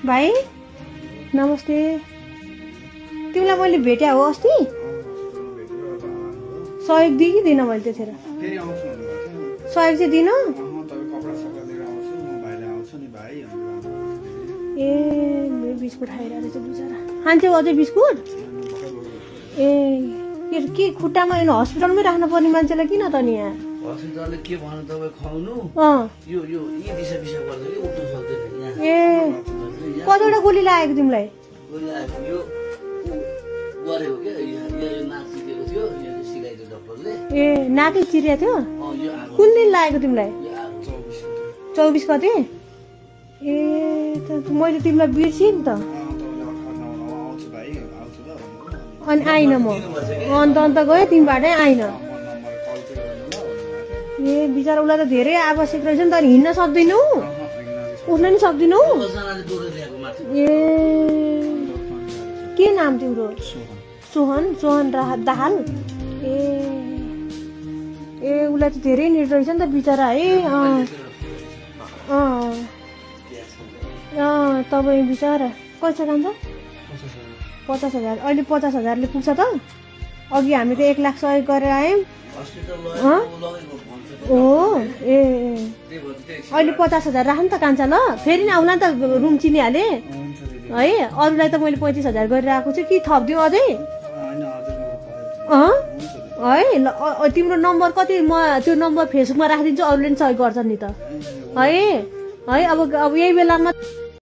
भाइ नमस्ते। तिमीलाई मैले भेट्या हो अस्ति? सहयोग दिएँ कि दिनँ मैले त्यतिखेर? सहयोग चाहिँ दिनँ? ए बिस्कुट खाइरहेको रहेछ बिचरा। खान्छौ अझै बिस्कुट? ए के खुट्टामा हस्पिटलमै राख्नुपर्ने मान्छेलाई किन त नि यहाँ? हस्पिटलले के भन्नु तपाईँ खुवाउनु? यो यो यी दिशा पिसा गर्छ कि उठ्नु सक्दैन यहाँ। ए कतिवटा गोली लागेको तिमीलाई? गोली लागेको यो गरेको के यो नाक चिरेको थियो, यो सिकाइदियो डाक्टरले। ए नाकै चिरेको थियो? यो कुन दिन लागेको तिमीलाई? 24 गते? ए मैले तिमीलाई बिर्सेँ नि त। अनि आइन म अन्त गयो तिमीबाटै आइन। ए बिचरा उसलाई त धेरै आवश्यक रहेछ नि त। हिँड्न सक्दैनौ? उठ्न नि सक्दैनौ? ए के नाम तिम्रो? सोहन दाहाल। ए उसलाई त धेरै निड रहेछ नि त बिचरा है। तपाईँ बिचरा पैसा खान्छ? 50,000। अहिले 50,000ले पुग्छ त? अघि हामी त 1 लाख सहयोग गरेर आयौँ। हो ए अहिले 50,000 राख्नु त कान्छा ल। फेरि नि आउला नि त रुम चिनिहाले है। अरूलाई त मैले 35,000 गरेर आएको छु कि थपिदिउँ अझै? है ल तिम्रो नम्बर कति? म त्यो नम्बर फेसबुकमा राखिदिन्छु, अरूले पनि सहयोग गर्छन् नि त है। अब यही बेलामा